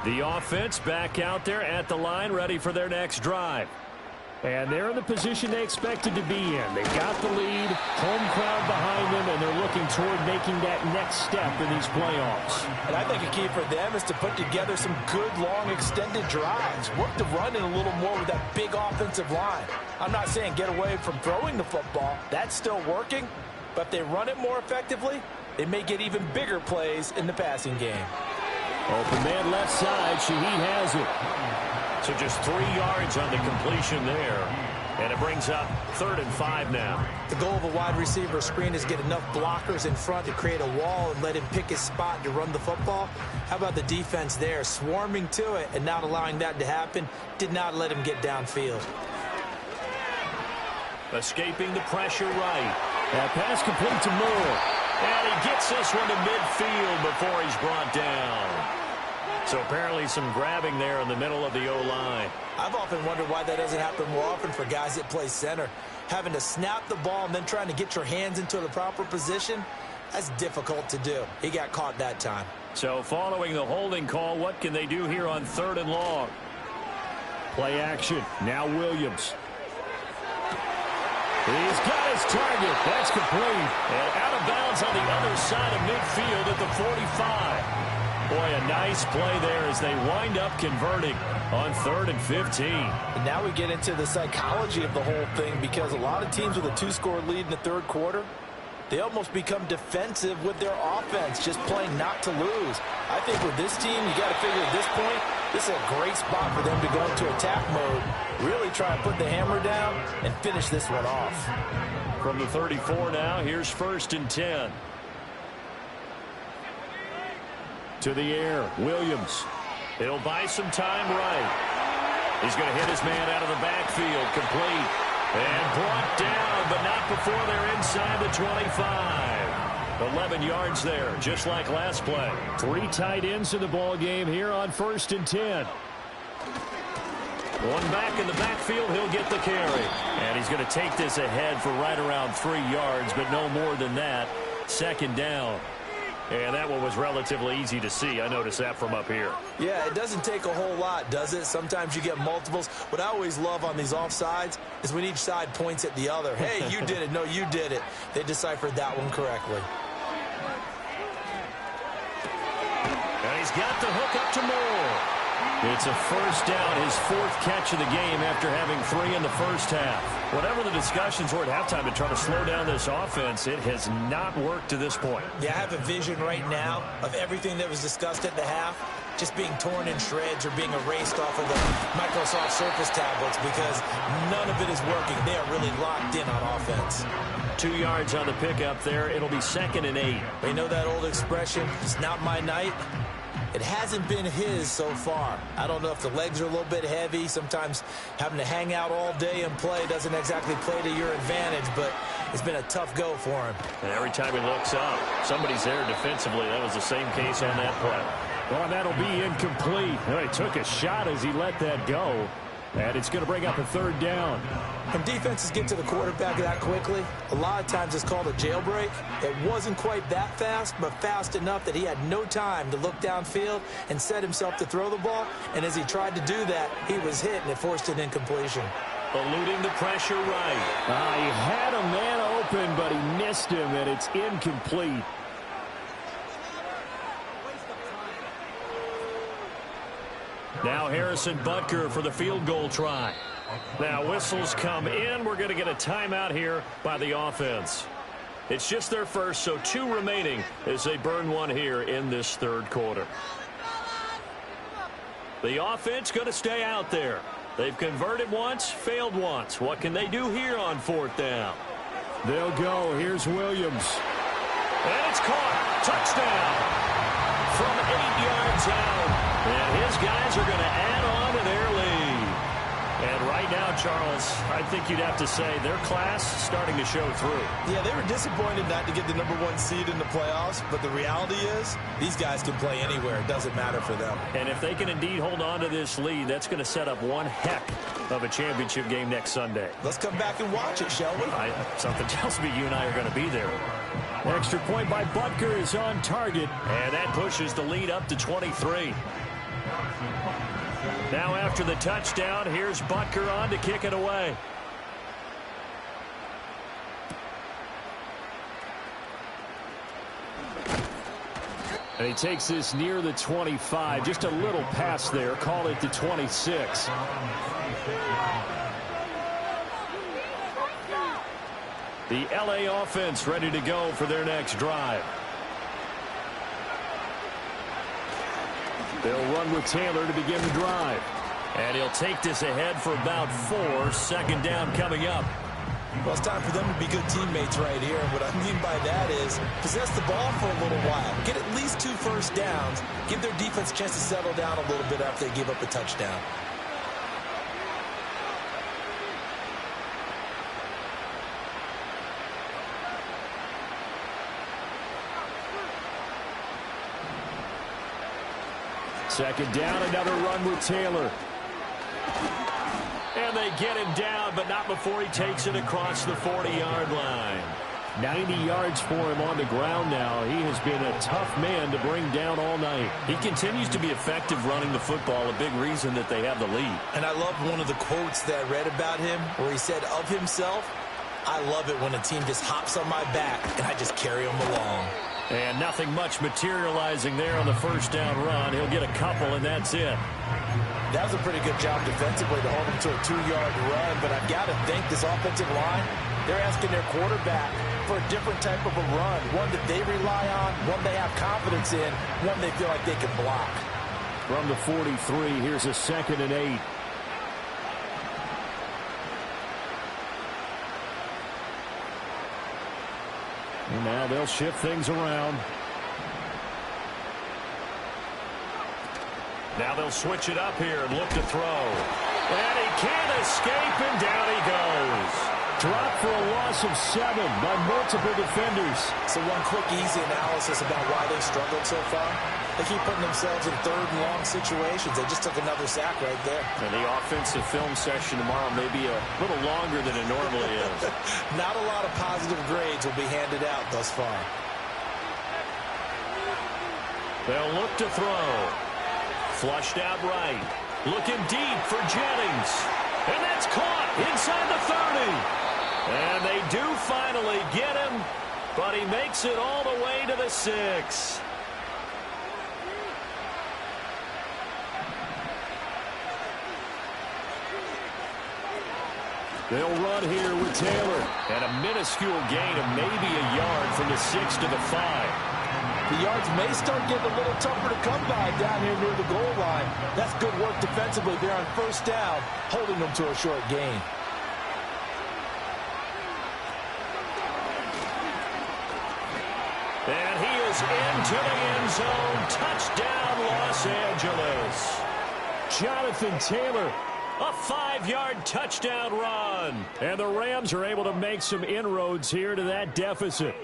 The offense back out there at the line, ready for their next drive. And they're in the position they expected to be in. They got the lead, home crowd behind them, and they're looking toward making that next step in these playoffs. And I think a key for them is to put together some good, long, extended drives. Work the run in a little more with that big offensive line. I'm not saying get away from throwing the football. That's still working. But if they run it more effectively, they may get even bigger plays in the passing game. Open man left side. Shaheed has it. So just 3 yards on the completion there. And it brings up 3rd and 5 now. The goal of a wide receiver screen is get enough blockers in front to create a wall and let him pick his spot to run the football. How about the defense there, swarming to it and not allowing that to happen? Did not let him get downfield. Escaping the pressure right. That pass complete to Moore. And he gets this one to midfield before he's brought down. So apparently some grabbing there in the middle of the O-line. I've often wondered why that doesn't happen more often for guys that play center. Having to snap the ball and then trying to get your hands into the proper position, that's difficult to do. He got caught that time. So following the holding call, what can they do here on 3rd and long? Play action. Now Williams. He's got his target. That's complete. And out of bounds on the other side of midfield at the 45. Boy, a nice play there as they wind up converting on 3rd and 15. And now we get into the psychology of the whole thing, because a lot of teams with a 2-score lead in the 3rd quarter, they almost become defensive with their offense, just playing not to lose. I think with this team, you got to figure at this point, this is a great spot for them to go into attack mode, really try to put the hammer down and finish this one off. From the 34 now, here's 1st and 10. To the air, Williams. It'll buy some time right. He's going to hit his man out of the backfield, complete. And brought down, but not before they're inside the 25. 11 yards there, just like last play. 3 tight ends in the ball game here on 1st and 10. One back in the backfield, he'll get the carry. And he's going to take this ahead for right around 3 yards, but no more than that. 2nd down. And that one was relatively easy to see. I noticed that from up here. Yeah, it doesn't take a whole lot, does it? Sometimes you get multiples. What I always love on these offsides is when each side points at the other. Hey, you did it. No, you did it. They deciphered that one correctly. And he's got the hook up to Moore. It's a 1st down, his 4th catch of the game after having 3 in the first half. Whatever the discussions were at halftime to try to slow down this offense, it has not worked to this point. Yeah, I have a vision right now of everything that was discussed at the half just being torn in shreds or being erased off of the Microsoft Surface tablets, because none of it is working. They are really locked in on offense. 2 yards on the pickup there. It'll be 2nd and 8. You know that old expression, it's not my night? It hasn't been his so far. I don't know if the legs are a little bit heavy. Sometimes having to hang out all day and play doesn't exactly play to your advantage, but it's been a tough go for him. And every time he looks up, somebody's there defensively. That was the same case on that play. Well, that'll be incomplete. Well, he took a shot as he let that go. And it's going to bring up a third down. When defenses get to the quarterback that quickly, a lot of times it's called a jailbreak. It wasn't quite that fast, but fast enough that he had no time to look downfield and set himself to throw the ball. And as he tried to do that, he was hit, and it forced an incompletion. Eluding the pressure right. He had a man open, but he missed him, and it's incomplete. Now Harrison Butker for the field goal try. Now whistles come in. We're going to get a timeout here by the offense. It's just their first, so 2 remaining as they burn one here in this third quarter. The offense going to stay out there. They've converted once, failed once. What can they do here on 4th down? They'll go. Here's Williams. And it's caught. Touchdown from 8 yards out. And his guys are going to add on to their lead. And right now, Charles, I think you'd have to say their class starting to show through. Yeah, they were disappointed not to get the #1 seed in the playoffs, but the reality is these guys can play anywhere. It doesn't matter for them. And if they can indeed hold on to this lead, that's going to set up one heck of a championship game next Sunday. Let's come back and watch it, shall we? Something tells me you and I are going to be there. Extra point by Butker is on target. And that pushes the lead up to 23. Now after the touchdown, here's Butker on to kick it away. And he takes this near the 25. Just a little pass there. Call it the 26. The LA offense ready to go for their next drive. They'll run with Taylor to begin the drive. And he'll take this ahead for about 4. Second down coming up. Well, it's time for them to be good teammates right here. And what I mean by that is possess the ball for a little while. Get at least 2 first downs. Give their defense a chance to settle down a little bit after they give up a touchdown. Second down, another run with Taylor. And they get him down, but not before he takes it across the 40-yard line. 90 yards for him on the ground now. He has been a tough man to bring down all night. He continues to be effective running the football, a big reason that they have the lead. And I love one of the quotes that I read about him where he said of himself, "I love it when a team just hops on my back and I just carry them along." And nothing much materializing there on the first down run. He'll get a couple, and that's it. That was a pretty good job defensively to hold him to a 2-yard run, but I've got to think this offensive line, they're asking their quarterback for a different type of a run, one that they rely on, one they have confidence in, one they feel like they can block. From the 43, here's a 2nd and 8. And now they'll shift things around. Now they'll switch it up here and look to throw. And he can't escape, and down he goes. Dropped for a loss of 7 by multiple defenders. So one quick, easy analysis about why they struggled so far. They keep putting themselves in 3rd and long situations. They just took another sack right there. And the offensive film session tomorrow may be a little longer than it normally is. Not a lot of positive grades will be handed out thus far. They'll look to throw. Flushed out right. Looking deep for Jennings. And that's caught inside the 30. And they do finally get him, but he makes it all the way to the 6. They'll run here with Taylor. And a minuscule gain of maybe a yard from the 6 to the 5. The yards may start getting a little tougher to come by down here near the goal line. That's good work defensively there on first down, holding them to a short gain. And he is into the end zone. Touchdown, Los Angeles. Jonathan Taylor. A 5-yard touchdown run. And the Rams are able to make some inroads here to that deficit.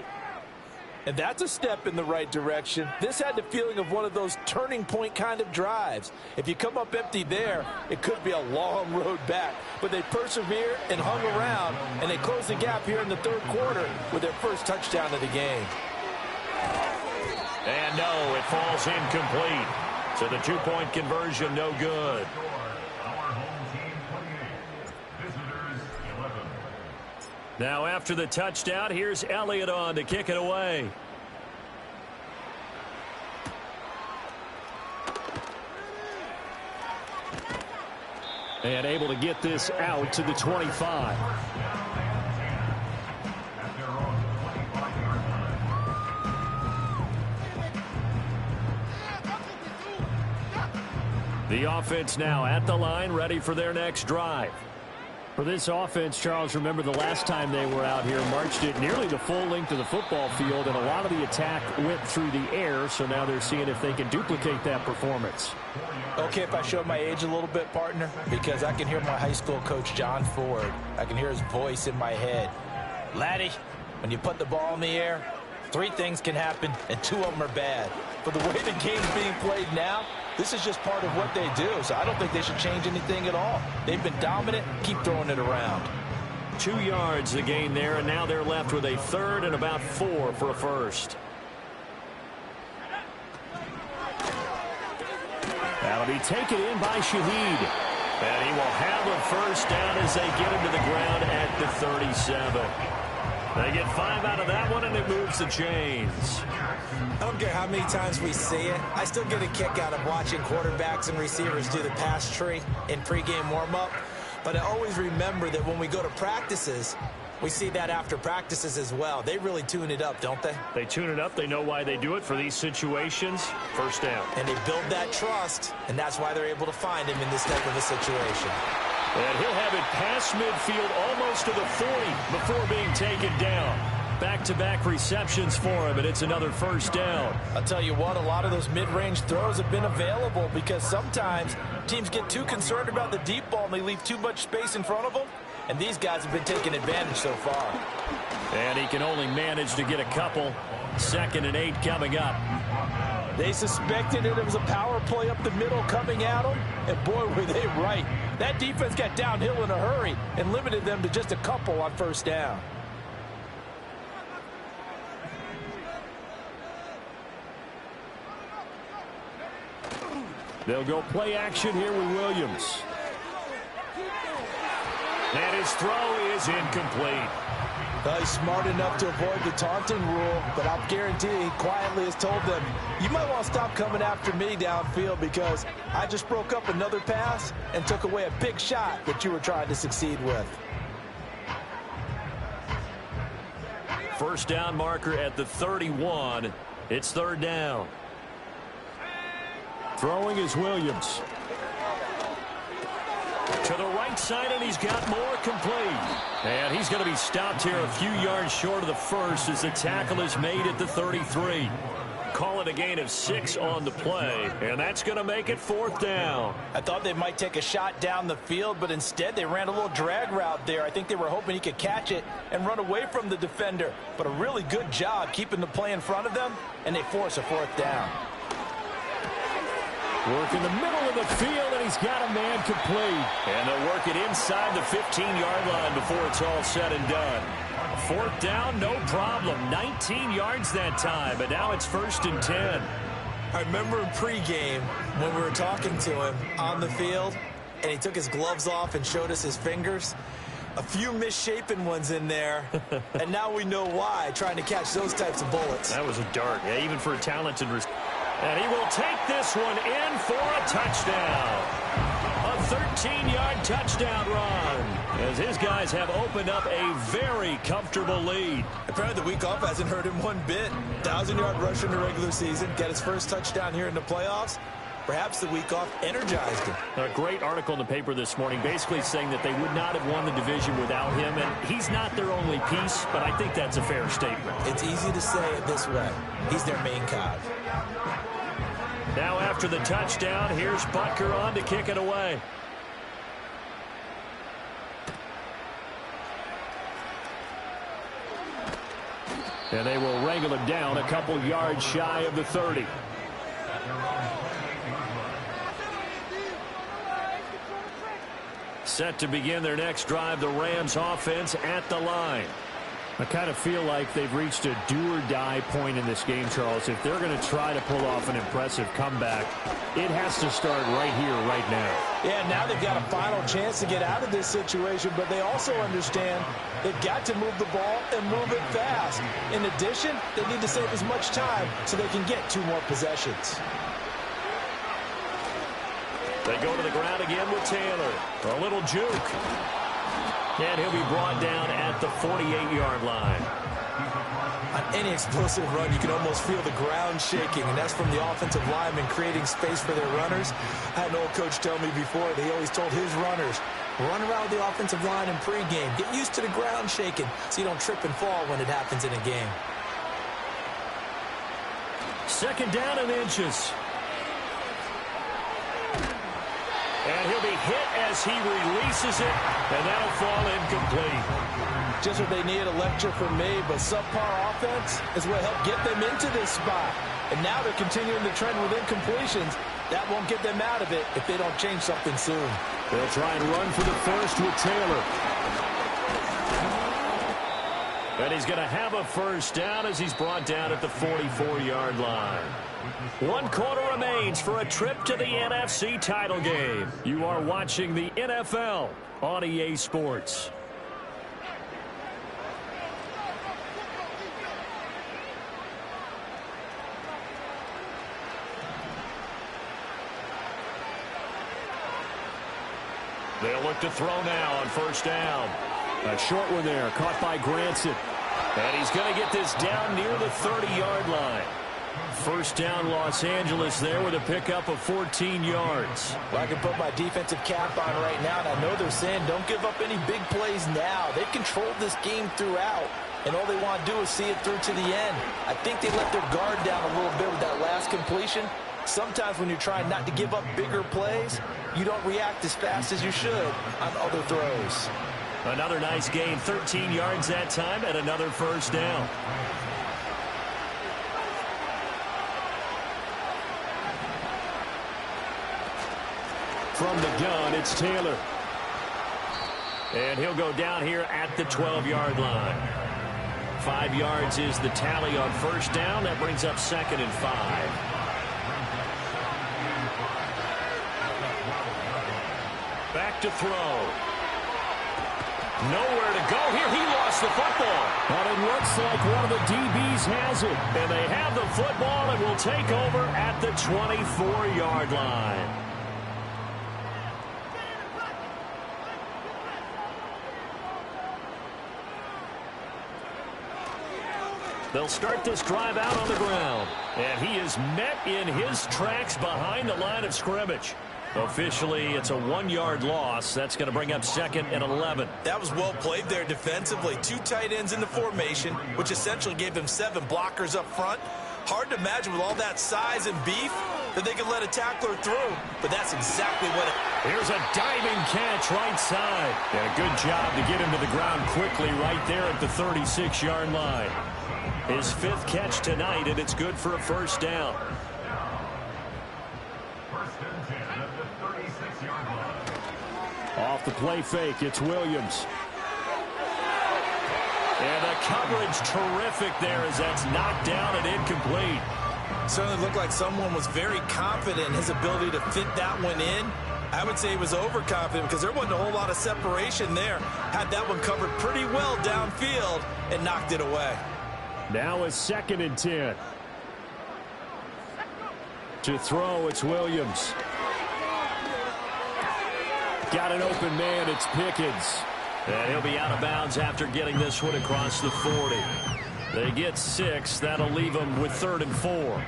And that's a step in the right direction. This had the feeling of one of those turning point kind of drives. If you come up empty there, it could be a long road back. But they persevered and hung around, and they closed the gap here in the third quarter with their first touchdown of the game. And no, it falls incomplete. So the two-point conversion, no good. Now after the touchdown, here's Elliott on to kick it away. And able to get this out to the 25. The offense now at the line, ready for their next drive. For this offense, Charles, remember the last time they were out here, marched it nearly the full length of the football field, and a lot of the attack went through the air, so now they're seeing if they can duplicate that performance. Okay, if I show my age a little bit, partner, because I can hear my high school coach, John Ford. I can hear his voice in my head. Laddie, when you put the ball in the air, 3 things can happen, and 2 of them are bad. But the way the game's being played now, this is just part of what they do, so I don't think they should change anything at all. They've been dominant. Keep throwing it around. 2 yards the gain there, and now they're left with a third and about 4 for a first. That'll be taken in by Shaheed. And he will have a first down as they get him to the ground at the 37. They get 5 out of that one, and it moves the chains. I don't care how many times we see it. I still get a kick out of watching quarterbacks and receivers do the pass tree in pregame warm-up. But I always remember that when we go to practices, we see that after practices as well. They really tune it up, don't they? They tune it up. They know why they do it for these situations. First down. And they build that trust, and that's why they're able to find him in this type of a situation. And he'll have it past midfield almost to the 40 before being taken down. Back-to-back receptions for him, and it's another first down. I'll tell you what, a lot of those mid-range throws have been available because sometimes teams get too concerned about the deep ball and they leave too much space in front of them. And these guys have been taking advantage so far. And he can only manage to get a couple. 2nd and 8 coming up. They suspected it was a power play up the middle coming at them, and boy, were they right. That defense got downhill in a hurry and limited them to just a couple on first down. They'll go play action here with Williams. And his throw is incomplete. Well, he's smart enough to avoid the taunting rule, but I'll guarantee he quietly has told them, you might want to stop coming after me downfield because I just broke up another pass and took away a big shot that you were trying to succeed with. First down marker at the 31. It's 3rd down. Throwing is Williams. To the right side, and he's got more complete. And he's going to be stopped here a few yards short of the first as the tackle is made at the 33. Call it a gain of 6 on the play, and that's going to make it 4th down. I thought they might take a shot down the field, but instead they ran a little drag route there. I think they were hoping he could catch it and run away from the defender. But a really good job keeping the play in front of them, and they force a 4th down. Work in the middle of the field, and he's got a man complete. And they'll work it inside the 15-yard line before it's all said and done. 4th down, no problem. 19 yards that time, but now it's 1st and 10. I remember in pregame when we were talking to him on the field, and he took his gloves off and showed us his fingers. A few misshapen ones in there, and now we know why, trying to catch those types of bullets. That was a dart, yeah, even for a talented receiver. And he will take this one in for a touchdown. A 13-yard touchdown run as his guys have opened up a very comfortable lead. Apparently the week off hasn't hurt him one bit. 1,000-yard rush in the regular season, got his first touchdown here in the playoffs. Perhaps the week off energized him. A great article in the paper this morning basically saying that they would not have won the division without him, and he's not their only piece, but I think that's a fair statement. It's easy to say it this way. He's their main cog. Now after the touchdown, here's Butker on to kick it away. And they will wrangle him down a couple yards shy of the 30. Set to begin their next drive, the Rams offense at the line. I kind of feel like they've reached a do-or-die point in this game, Charles. If they're going to try to pull off an impressive comeback, it has to start right here, right now. Yeah, now they've got a final chance to get out of this situation, but they also understand they've got to move the ball and move it fast. In addition, they need to save as much time so they can get 2 more possessions. They go to the ground again with Taylor. A little juke. And he'll be brought down at the 48-yard line. On any explosive run, you can almost feel the ground shaking, and that's from the offensive linemen creating space for their runners. I had an old coach tell me before, he always told his runners, run around the offensive line in pregame. Get used to the ground shaking so you don't trip and fall when it happens in a game. Second down and inches. And he'll be hit as he releases it, and that'll fall incomplete. Just what they need, a lecture from me, but subpar offense is what helped get them into this spot. And now they're continuing the trend with incompletions. That won't get them out of it if they don't change something soon. They'll try and run for the first with Taylor. And he's going to have a first down as he's brought down at the 44-yard line. 1 quarter remains for a trip to the NFC title game. You are watching the NFL on EA Sports. They'll look to throw now on first down. A short one there, caught by Granson. And he's going to get this down near the 30-yard line. First down, Los Angeles there with a pickup of 14 yards. Well, I can put my defensive cap on right now, and I know they're saying don't give up any big plays now. They've controlled this game throughout, and all they want to do is see it through to the end. I think they let their guard down a little bit with that last completion. Sometimes when you're trying not to give up bigger plays, you don't react as fast as you should on other throws. Another nice gain, 13 yards that time, and another first down. From the gun, it's Taylor. And he'll go down here at the 12-yard line. 5 yards is the tally on first down. That brings up 2nd and 5. Back to throw. Nowhere to go here. He lost the football. But it looks like one of the DBs has it. And they have the football and will take over at the 24-yard line. They'll start this drive out on the ground. And he is met in his tracks behind the line of scrimmage. Officially, it's a 1-yard loss. That's going to bring up 2nd and 11. That was well played there defensively. 2 tight ends in the formation, which essentially gave them 7 blockers up front. Hard to imagine with all that size and beef that they could let a tackler through, but that's exactly what it... Here's a diving catch right side. And a good job to get him to the ground quickly right there at the 36-yard line. His 5th catch tonight, and it's good for a first down. Off the play fake, it's Williams. And the coverage terrific there as that's knocked down and incomplete. Certainly looked like someone was very confident in his ability to fit that one in. I would say he was overconfident because there wasn't a whole lot of separation there. Had that one covered pretty well downfield and knocked it away. Now a 2nd and 10. To throw, it's Williams. Got an open man, it's Pickens. And he'll be out of bounds after getting this one across the 40. They get 6. That'll leave them with 3rd and 4.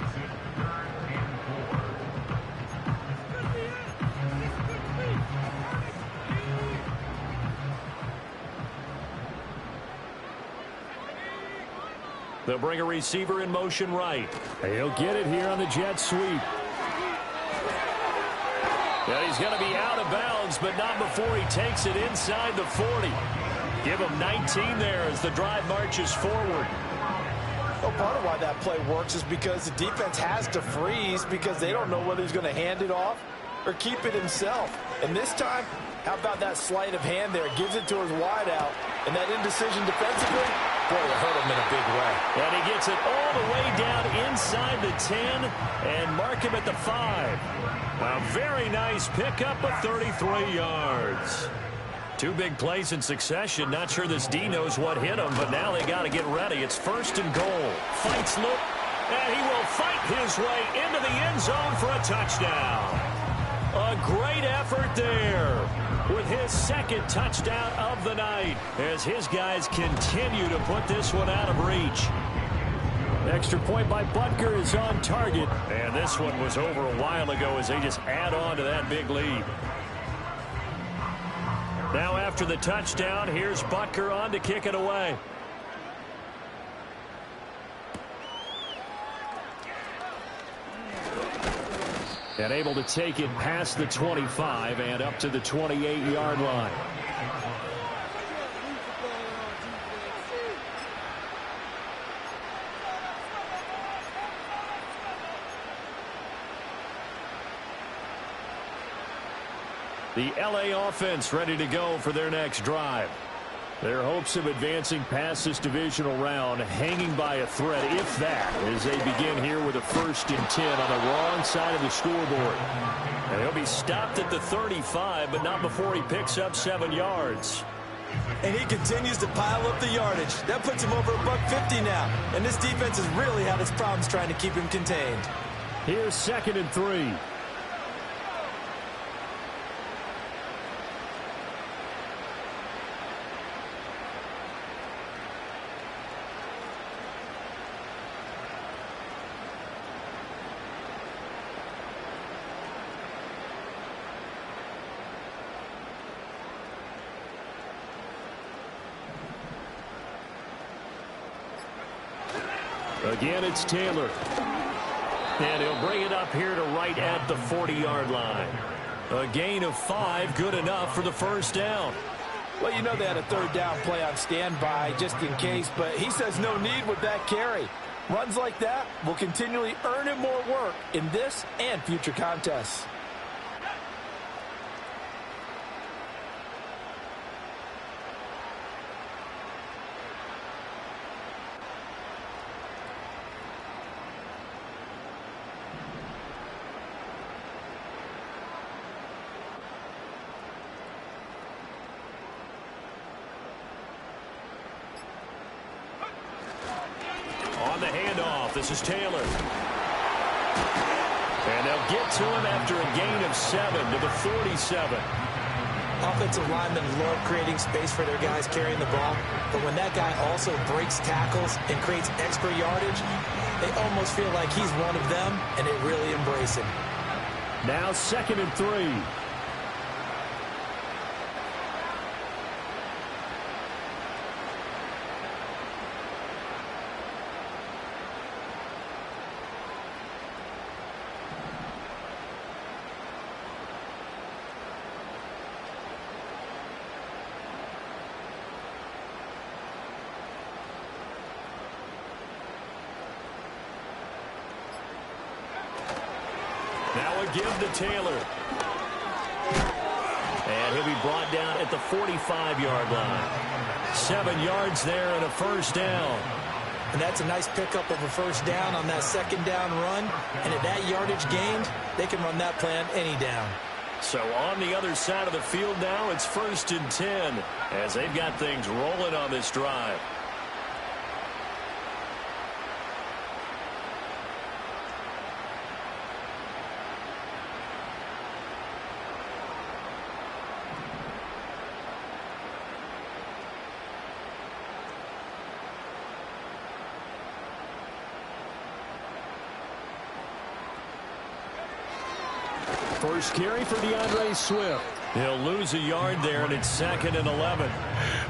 They'll bring a receiver in motion right. He'll get it here on the jet sweep. And he's going to be out of bounds, but not before he takes it inside the 40. Give him 19 there as the drive marches forward. part of why that play works is because the defense has to freeze because they don't know whether he's going to hand it off or keep it himself. And this time, how about that sleight of hand there? Gives it to his wideout. And that indecision defensively, boy, it hurt him in a big way. And he gets it all the way down inside the 10 and mark him at the 5. A very nice pickup of 33 yards. Two big plays in succession. Not sure this D knows what hit him, but now they got to get ready. It's 1st and goal. Fights look, and he will fight his way into the end zone for a touchdown. A great effort there with his 2nd touchdown of the night as his guys continue to put this one out of reach. Extra point by Butker is on target, and this one was over a while ago as they just add on to that big lead. Now after the touchdown, here's Butker on to kick it away. And able to take it past the 25 and up to the 28-yard line. The LA offense ready to go for their next drive. Their hopes of advancing past this divisional round hanging by a thread, if that, as they begin here with a 1st and 10 on the wrong side of the scoreboard. And he'll be stopped at the 35, but not before he picks up 7 yards. And he continues to pile up the yardage. That puts him over $150 now. And this defense has really had its problems trying to keep him contained. Here's 2nd and 3. Again, it's Taylor. And he'll bring it up here to right at the 40-yard line. A gain of 5, good enough for the 1st down. Well, you know they had a 3rd down play on standby just in case, but he says no need with that carry. Runs like that will continually earn him more work in this and future contests. On the handoff, this is Taylor. And they'll get to him after a gain of 7 to the 47. Offensive linemen love creating space for their guys carrying the ball, but when that guy also breaks tackles and creates extra yardage, they almost feel like he's one of them, and they really embrace him. Now 2nd and 3. Now a give to Taylor. And he'll be brought down at the 45-yard line. 7 yards there and a 1st down. And that's a nice pickup of a 1st down on that 2nd down run. And at that yardage gained, they can run that play on any down. So on the other side of the field now, it's 1st and 10 as they've got things rolling on this drive. First carry for DeAndre Swift. He'll lose a yard there, and it's 2nd and 11.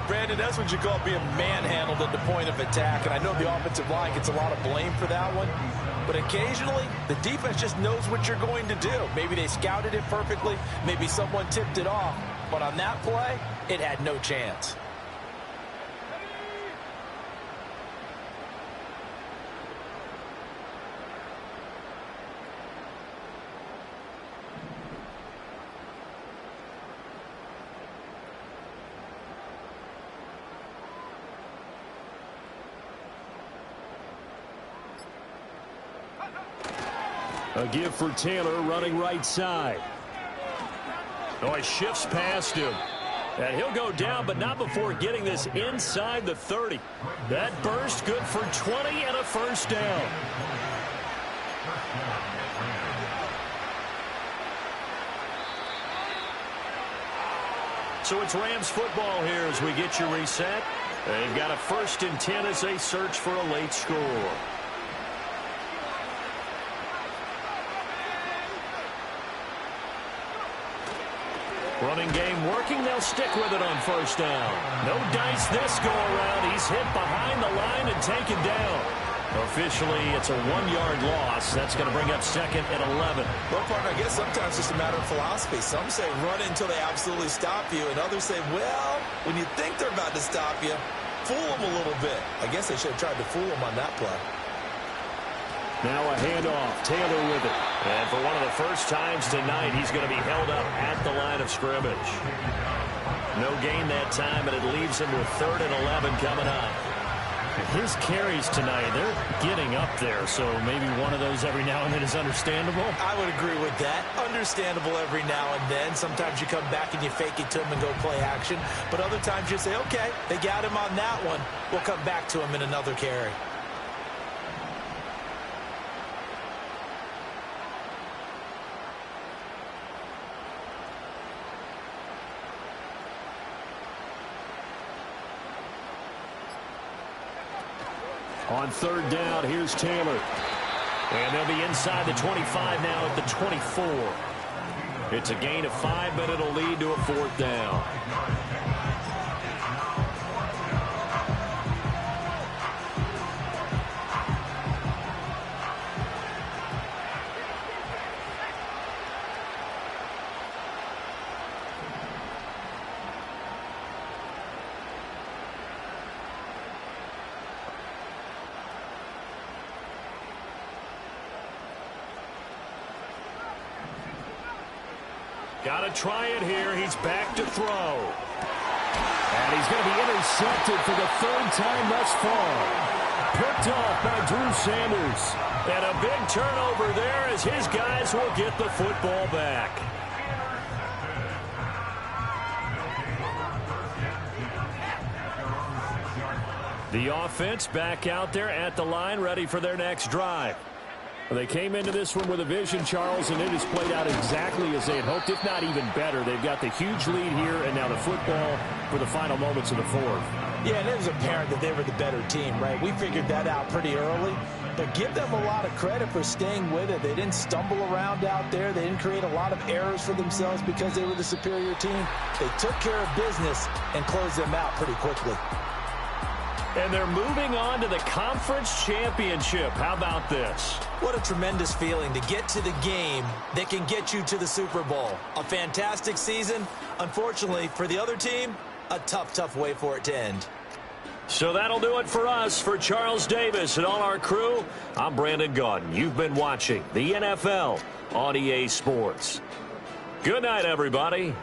Brandon, that's what you call being manhandled at the point of attack, and I know the offensive line gets a lot of blame for that one, but occasionally the defense just knows what you're going to do. Maybe they scouted it perfectly, maybe someone tipped it off, but on that play, it had no chance. A give for Taylor running right side. Oh, he shifts past him. And he'll go down, but not before getting this inside the 30. That burst good for 20 and a first down. So it's Rams football here as we get you reset. They've got a 1st and 10 as they search for a late score. Running game working. They'll stick with it on 1st down. No dice this go around. He's hit behind the line and taken down. Officially, it's a 1-yard loss. That's going to bring up 2nd and 11. Well, partner, I guess sometimes it's just a matter of philosophy. Some say run until they absolutely stop you, and others say, well, when you think they're about to stop you, fool them a little bit. I guess they should have tried to fool them on that play. Now a handoff. Taylor with it. And for one of the first times tonight, he's going to be held up at the line of scrimmage. No gain that time, and it leaves him with 3rd and 11 coming up. His carries tonight, they're getting up there, so maybe one of those every now and then is understandable. I would agree with that. Understandable every now and then. Sometimes you come back and you fake it to him and go play action. But other times you say, okay, they got him on that one. We'll come back to him in another carry. On 3rd down, here's Taylor. And they'll be inside the 25 now at the 24. It's a gain of 5, but it'll lead to a 4th down. Got to try it here. He's back to throw. And he's going to be intercepted for the 3rd time thus far. Picked off by Drew Sanders. And a big turnover there as his guys will get the football back. The offense back out there at the line, ready for their next drive. They came into this one with a vision, Charles, and it has played out exactly as they had hoped, if not even better. They've got the huge lead here, and now the football for the final moments of the 4th. Yeah, and it was apparent that they were the better team, right? We figured that out pretty early, but give them a lot of credit for staying with it. They didn't stumble around out there. They didn't create a lot of errors for themselves because they were the superior team. They took care of business and closed them out pretty quickly. And they're moving on to the conference championship. How about this? What a tremendous feeling to get to the game that can get you to the Super Bowl. A fantastic season. Unfortunately, for the other team, a tough, tough way for it to end. So that'll do it for us. For Charles Davis and all our crew, I'm Brandon Gaudin. You've been watching the NFL on EA Sports. Good night, everybody.